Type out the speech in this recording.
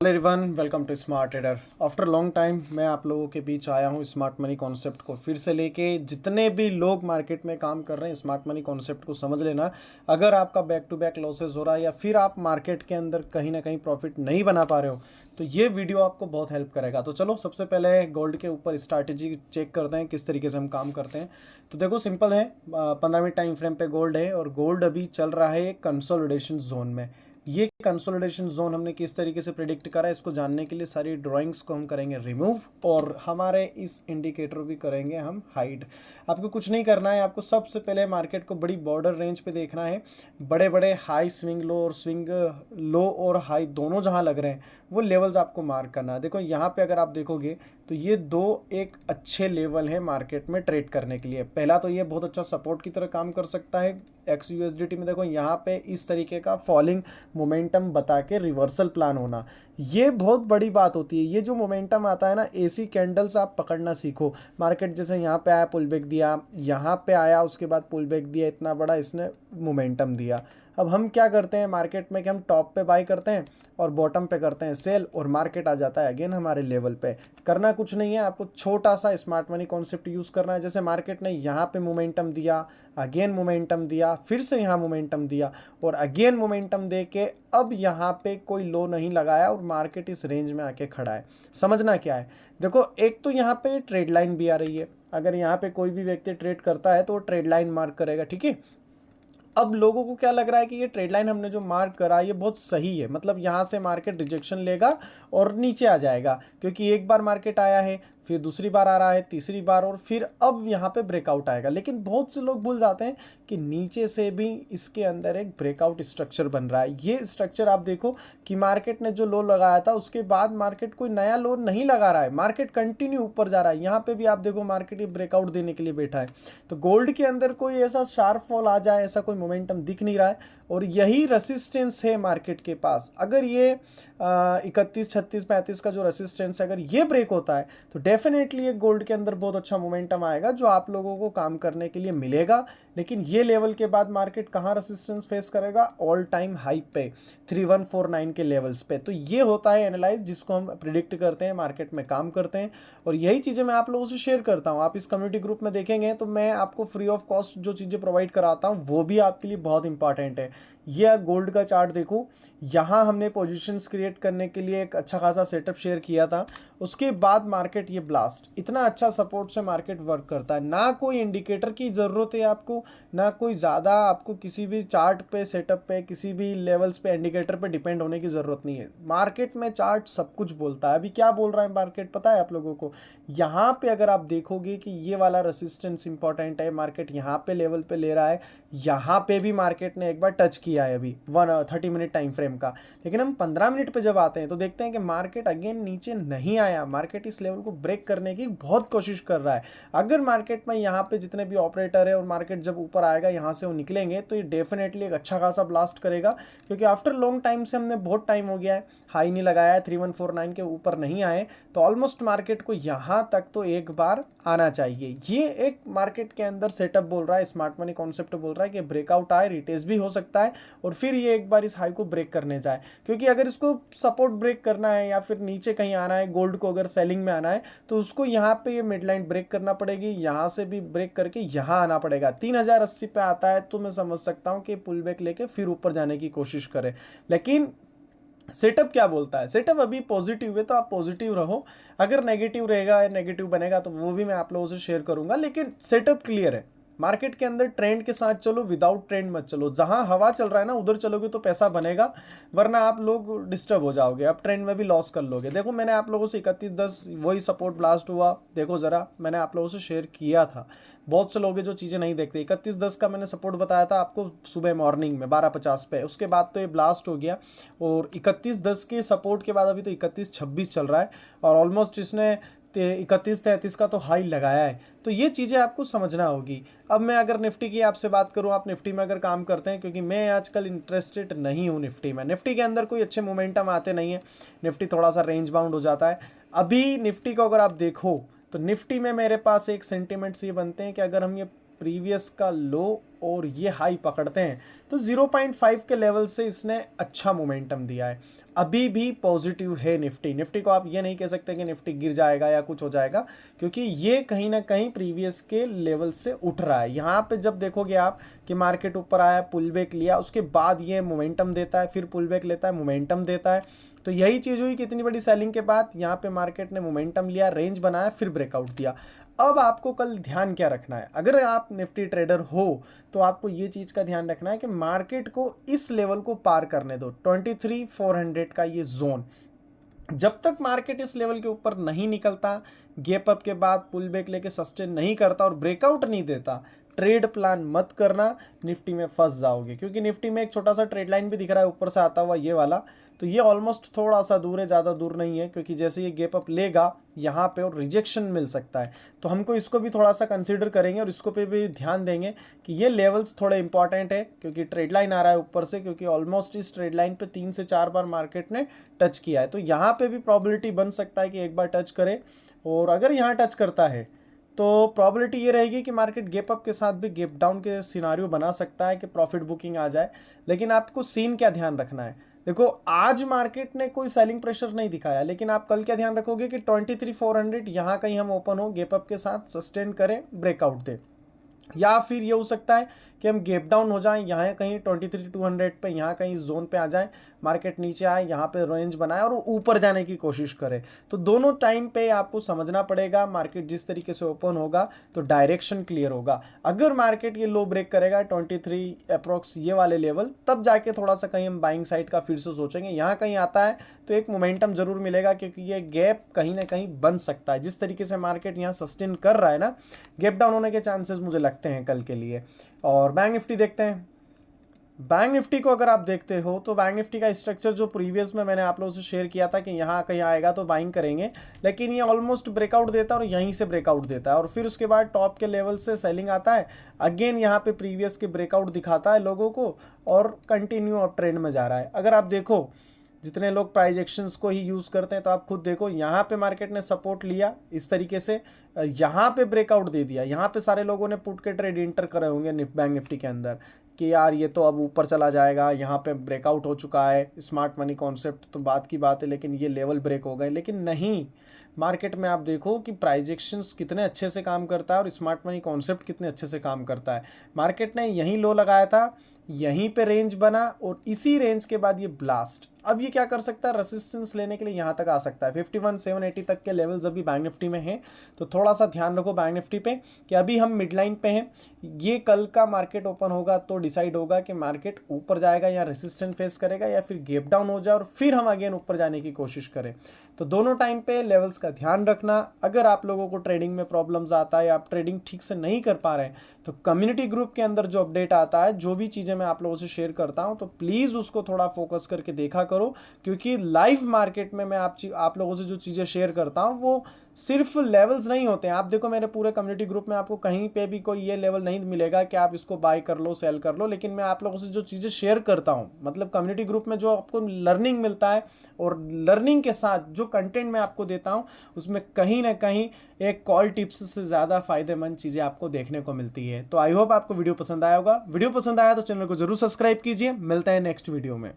Hello everyone, welcome to smart trader. After long time मैं आप लोगों के बीच आया हूँ स्मार्ट मनी कॉन्सेप्ट को फिर से लेके। जितने भी लोग मार्केट में काम कर रहे हैं स्मार्ट मनी कॉन्सेप्ट को समझ लेना। अगर आपका बैक टू बैक लॉसेस हो रहा है या फिर आप मार्केट के अंदर कहीं ना कहीं प्रॉफिट नहीं बना पा रहे हो तो ये वीडियो आपको बहुत हेल्प करेगा। तो चलो सबसे पहले गोल्ड के ऊपर स्ट्रैटेजी चेक करते हैं किस तरीके से हम काम करते हैं। तो देखो सिंपल है, 15 मिनट टाइम फ्रेम पे गोल्ड है और गोल्ड अभी चल रहा है एक कंसोलिडेशन जोन में। ये कंसोलिडेशन जोन हमने किस तरीके से प्रिडिक्ट करा है इसको जानने के लिए सारी ड्राइंग्स को हम करेंगे रिमूव और हमारे इस इंडिकेटर भी करेंगे हम हाइड। आपको कुछ नहीं करना है, आपको सबसे पहले मार्केट को बड़ी बॉर्डर रेंज पे देखना है। बड़े बड़े हाई स्विंग लो और स्विंग लो और हाई दोनों जहां लग रहे हैं वो लेवल्स आपको मार्क करना है। देखो यहाँ पे अगर आप देखोगे तो ये दो एक अच्छे लेवल है मार्केट में ट्रेड करने के लिए। पहला तो ये बहुत अच्छा सपोर्ट की तरह काम कर सकता है। XUSDT में देखो यहाँ पे इस तरीके का फॉलिंग मोमेंटम बता के रिवर्सल प्लान होना, ये बहुत बड़ी बात होती है। ये जो मोमेंटम आता है ना, एसी कैंडल्स आप पकड़ना सीखो। मार्केट जैसे यहाँ पे आया पुल बैक दिया, यहाँ पे आया उसके बाद पुल बैक दिया, इतना बड़ा इसने मोमेंटम दिया। अब हम क्या करते हैं मार्केट में कि हम टॉप पे बाई करते हैं और बॉटम पे करते हैं सेल और मार्केट आ जाता है अगेन हमारे लेवल पे। करना कुछ नहीं है, आपको छोटा सा स्मार्ट मनी कॉन्सेप्ट यूज़ करना है। जैसे मार्केट ने यहाँ पे मोमेंटम दिया, अगेन मोमेंटम दिया, फिर से यहाँ मोमेंटम दिया और अगेन मोमेंटम दे के अब यहाँ पे कोई लो नहीं लगाया और मार्केट इस रेंज में आके खड़ा है। समझना क्या है, देखो एक तो यहाँ पे ट्रेड लाइन भी आ रही है। अगर यहाँ पे कोई भी व्यक्ति ट्रेड करता है तो वो ट्रेड लाइन मार्क करेगा, ठीक है। अब लोगों को क्या लग रहा है कि ये ट्रेड लाइन हमने जो मार्क करा ये बहुत सही है, मतलब यहाँ से मार्केट रिजेक्शन लेगा और नीचे आ जाएगा, क्योंकि एक बार मार्केट आया है, फिर दूसरी बार आ रहा है, तीसरी बार और फिर अब यहाँ पे ब्रेकआउट आएगा। लेकिन बहुत से लोग भूल जाते हैं कि नीचे से भी इसके अंदर एक ब्रेकआउट स्ट्रक्चर बन रहा है। ये स्ट्रक्चर आप देखो कि मार्केट ने जो लो लगाया था उसके बाद मार्केट कोई नया लो नहीं लगा रहा है, मार्केट कंटिन्यू ऊपर जा रहा है। यहाँ पे भी आप देखो मार्केट ये ब्रेकआउट देने के लिए बैठा है। तो गोल्ड के अंदर कोई ऐसा शार्प फॉल आ जाए ऐसा कोई मोमेंटम दिख नहीं रहा है और यही रेसिस्टेंस है मार्केट के पास। अगर ये 31, 36, 35 का जो रेसिस्टेंस है अगर ये ब्रेक होता है तो डेफिनेटली एक गोल्ड के अंदर बहुत अच्छा मोमेंटम आएगा जो आप लोगों को काम करने के लिए मिलेगा। लेकिन ये लेवल के बाद मार्केट कहाँ रेसिस्टेंस फेस करेगा, ऑल टाइम हाई पे 3149 के लेवल्स पे। तो ये होता है एनालाइज जिसको हम प्रिडिक्ट करते हैं, मार्केट में काम करते हैं और यही चीज़ें मैं आप लोगों से शेयर करता हूँ। आप इस कम्युनिटी ग्रुप में देखेंगे तो मैं आपको फ्री ऑफ कॉस्ट जो चीज़ें प्रोवाइड कराता हूँ वो भी आपके लिए बहुत इंपॉर्टेंट है। यह गोल्ड का चार्ट देखो, यहाँ हमने पोजीशंस क्रिएट करने के लिए एक अच्छा खासा सेटअप शेयर किया था। उसके बाद मार्केट ये ब्लास्ट, इतना अच्छा सपोर्ट से मार्केट वर्क करता है। ना कोई इंडिकेटर की ज़रूरत है आपको, ना कोई ज़्यादा आपको किसी भी चार्ट पे सेटअप पे किसी भी लेवल्स पे इंडिकेटर पे डिपेंड होने की ज़रूरत नहीं है। मार्केट में चार्ट सब कुछ बोलता है। अभी क्या बोल रहा है मार्केट पता है आप लोगों को, यहाँ पे अगर आप देखोगे कि ये वाला रेसिस्टेंस इंपॉर्टेंट है, मार्केट यहाँ पे लेवल पे ले रहा है, यहाँ पे भी मार्केट ने एक बार टच किया है अभी 30 मिनट टाइम फ्रेम का। लेकिन हम 15 मिनट पे जब आते हैं तो देखते हैं कि मार्केट अगेन नीचे नहीं आया, मार्केट इस लेवल को ब्रेक करने की बहुत कोशिश कर रहा है। अगर मार्केट में यहाँ पे जितने भी ऑपरेटर है और मार्केट जब ऊपर आएगा यहाँ से वो निकलेंगे तो ये डेफिनेटली एक अच्छा खासा ब्लास्ट करेगा, क्योंकि आफ्टर लॉन्ग टाइम से हमने बहुत टाइम हो गया है हाई नहीं लगाया है, 3149 के ऊपर नहीं आए, तो ऑलमोस्ट मार्केट को यहाँ तक तो एक बार आना चाहिए। ये एक मार्केट के अंदर सेटअप बोल रहा है, स्मार्ट मनी कॉन्सेप्ट बोल रहा है कि ब्रेकआउट आए, रिटेस्ट भी हो सकता है और फिर ये एक बार इस हाई को ब्रेक करने जाए। क्योंकि अगर इसको सपोर्ट ब्रेक करना है या फिर नीचे कहीं आना है, गोल्ड को अगर सेलिंग में आना है तो उसको यहाँ पे ये मिड लाइन ब्रेक करना पड़ेगी, यहाँ से भी ब्रेक करके यहाँ आना पड़ेगा। 3080 पे आता है तो मैं समझ सकता हूँ कि पुल बैक लेके फिर ऊपर जाने की कोशिश करें। लेकिन सेटअप क्या बोलता है, सेटअप अभी पॉजिटिव है तो आप पॉजिटिव रहो। अगर नेगेटिव रहेगा, नेगेटिव बनेगा तो वो भी मैं आप लोगों से शेयर करूंगा। लेकिन सेटअप क्लियर है, मार्केट के अंदर ट्रेंड के साथ चलो, विदाउट ट्रेंड मत चलो। जहां हवा चल रहा है ना उधर चलोगे तो पैसा बनेगा, वरना आप लोग डिस्टर्ब हो जाओगे, आप ट्रेंड में भी लॉस कर लोगे। देखो मैंने आप लोगों से 3110 वही सपोर्ट ब्लास्ट हुआ, देखो ज़रा मैंने आप लोगों से शेयर किया था। बहुत से लोग हैं जो चीज़ें नहीं देखते। 3110 का मैंने सपोर्ट बताया था आपको सुबह मॉर्निंग में 1250 पे, उसके बाद तो ये ब्लास्ट हो गया और 3110 के सपोर्ट के बाद अभी तो 3126 चल रहा है और ऑलमोस्ट इसने 3133 का तो हाई लगाया है। तो ये चीज़ें आपको समझना होगी। अब मैं अगर निफ्टी की आपसे बात करूँ, आप निफ्टी में अगर काम करते हैं, क्योंकि मैं आजकल इंटरेस्टेड नहीं हूँ निफ्टी में, निफ्टी के अंदर कोई अच्छे मोमेंटम आते नहीं है, निफ्टी थोड़ा सा रेंज बाउंड हो जाता है। अभी निफ्टी को अगर आप देखो तो निफ्टी में मेरे पास एक सेंटिमेंट्स ये बनते हैं कि अगर हम ये प्रीवियस का लो और ये हाई पकड़ते हैं तो 0.5 के लेवल से इसने अच्छा मोमेंटम दिया है। अभी भी पॉजिटिव है निफ्टी को आप ये नहीं कह सकते कि निफ्टी गिर जाएगा या कुछ हो जाएगा, क्योंकि ये कहीं ना कहीं प्रीवियस के लेवल से उठ रहा है। यहाँ पे जब देखोगे आप कि मार्केट ऊपर आया, पुल बैक लिया, उसके बाद ये मोमेंटम देता है, फिर पुल बैक लेता है, मोमेंटम देता है। तो यही चीज़ हुई कि इतनी बड़ी सेलिंग के बाद यहाँ पे मार्केट ने मोमेंटम लिया, रेंज बनाया, फिर ब्रेकआउट दिया। अब आपको कल ध्यान क्या रखना है, अगर आप निफ्टी ट्रेडर हो तो आपको ये चीज़ का ध्यान रखना है कि मार्केट को इस लेवल को पार करने दो, 23,400 का ये जोन। जब तक मार्केट इस लेवल के ऊपर नहीं निकलता, गैप अप के बाद पुल बैक लेके सस्टेन नहीं करता और ब्रेकआउट नहीं देता, ट्रेड प्लान मत करना, निफ्टी में फंस जाओगे। क्योंकि निफ्टी में एक छोटा सा ट्रेड लाइन भी दिख रहा है ऊपर से आता हुआ ये वाला, तो ये ऑलमोस्ट थोड़ा सा दूर है, ज़्यादा दूर नहीं है, क्योंकि जैसे ये गैप अप लेगा यहाँ पे और रिजेक्शन मिल सकता है। तो हमको इसको भी थोड़ा सा कंसीडर करेंगे और इसको पे भी ध्यान देंगे कि ये लेवल्स थोड़े इंपॉर्टेंट है, क्योंकि ट्रेड लाइन आ रहा है ऊपर से, क्योंकि ऑलमोस्ट इस ट्रेड लाइन पे 3 से 4 बार मार्केट ने टच किया है। तो यहाँ पे भी प्रॉबिलिटी बन सकता है कि एक बार टच करे, और अगर यहाँ टच करता है तो प्रॉबिलिटी ये रहेगी कि मार्केट गैप अप के साथ भी गैप डाउन के सिनारियो बना सकता है कि प्रॉफिट बुकिंग आ जाए। लेकिन आपको सीन क्या ध्यान रखना है, देखो आज मार्केट ने कोई सेलिंग प्रेशर नहीं दिखाया, लेकिन आप कल क्या ध्यान रखोगे कि 23,400 यहाँ कहीं हम ओपन हो, गैप अप के साथ सस्टेन करें, ब्रेकआउट दे, या फिर ये हो सकता है कि हम गैप डाउन हो जाएं यहाँ कहीं 23,200 पे, यहाँ कहीं जोन पे आ जाएं, मार्केट नीचे आए, यहाँ पे रेंज बनाए और ऊपर जाने की कोशिश करे। तो दोनों टाइम पे आपको समझना पड़ेगा, मार्केट जिस तरीके से ओपन होगा तो डायरेक्शन क्लियर होगा। अगर मार्केट ये लो ब्रेक करेगा 23 अप्रोक्स ये वाले लेवल, तब जाके थोड़ा सा कहीं हम बाइंग साइड का फिर से सोचेंगे। यहाँ कहीं आता है तो एक मोमेंटम जरूर मिलेगा, क्योंकि ये गैप कहीं ना कहीं बन सकता है। जिस तरीके से मार्केट यहाँ सस्टेन कर रहा है ना, गैप डाउन होने के चांसेस मुझे लगते हैं कल के लिए। और बैंक निफ्टी देखते हैं। बैंक निफ्टी को अगर आप देखते हो तो बैंक निफ्टी का स्ट्रक्चर जो प्रीवियस में मैंने आप लोगों से शेयर किया था कि यहाँ कहीं आएगा तो बाइंग करेंगे, लेकिन ये ऑलमोस्ट ब्रेकआउट देता है और यहीं से ब्रेकआउट देता है, और फिर उसके बाद टॉप के लेवल से सेलिंग आता है, अगेन यहाँ पे प्रीवियस के ब्रेकआउट दिखाता है लोगों को और कंटिन्यू अप ट्रेंड में जा रहा है। अगर आप देखो जितने लोग प्राइस एक्शंस को ही यूज़ करते हैं तो आप खुद देखो, यहाँ पे मार्केट ने सपोर्ट लिया इस तरीके से, यहाँ पे ब्रेकआउट दे दिया, यहाँ पे सारे लोगों ने पुट के ट्रेड इंटर करे होंगे बैंक निफ्टी के अंदर कि यार ये तो अब ऊपर चला जाएगा, यहाँ पे ब्रेकआउट हो चुका है, स्मार्ट मनी कॉन्सेप्ट तो बात की बात है, लेकिन ये लेवल ब्रेक हो गए। लेकिन नहीं, मार्केट में आप देखो कि प्राइस एक्शंस कितने अच्छे से काम करता है और स्मार्ट मनी कॉन्सेप्ट कितने अच्छे से काम करता है। मार्केट ने यहीं लो लगाया था, यहीं पे रेंज बना और इसी रेंज के बाद ये ब्लास्ट। अब ये क्या कर सकता है, रेसिस्टेंस लेने के लिए यहाँ तक आ सकता है, 51,780 तक के लेवल्स अभी बैंक निफ्टी में हैं। तो थोड़ा सा ध्यान रखो बैंक निफ्टी पे कि अभी हम मिड लाइन पे हैं। ये कल का मार्केट ओपन होगा तो डिसाइड होगा कि मार्केट ऊपर जाएगा या रेसिस्टेंस फेस करेगा या फिर गैप डाउन हो जाए और फिर हम अगेन ऊपर जाने की कोशिश करें। तो दोनों टाइम पे लेवल्स का ध्यान रखना। अगर आप लोगों को ट्रेडिंग में प्रॉब्लम्स आता है या आप ट्रेडिंग ठीक से नहीं कर पा रहे हैं तो कम्युनिटी ग्रुप के अंदर जो अपडेट आता है, जो भी चीज़ें मैं आप लोगों से शेयर करता हूं, तो प्लीज़ उसको थोड़ा फोकस करके देखा करो, क्योंकि लाइव मार्केट में मैं आप लोगों से जो चीज़ें शेयर करता हूं वो सिर्फ लेवल्स नहीं होते हैं। आप देखो मेरे पूरे कम्युनिटी ग्रुप में आपको कहीं पे भी कोई ये लेवल नहीं मिलेगा कि आप इसको बाय कर लो, सेल कर लो, लेकिन मैं आप लोगों से जो चीज़ें शेयर करता हूँ, मतलब कम्युनिटी ग्रुप में जो आपको लर्निंग मिलता है और लर्निंग के साथ जो कंटेंट मैं आपको देता हूँ, उसमें कहीं ना कहीं एक कॉल टिप्स से ज़्यादा फायदेमंद चीज़ें आपको देखने को मिलती है। तो आई होप आपको वीडियो पसंद आया होगा। वीडियो पसंद आया तो चैनल को जरूर सब्सक्राइब कीजिए। मिलते हैं नेक्स्ट वीडियो में।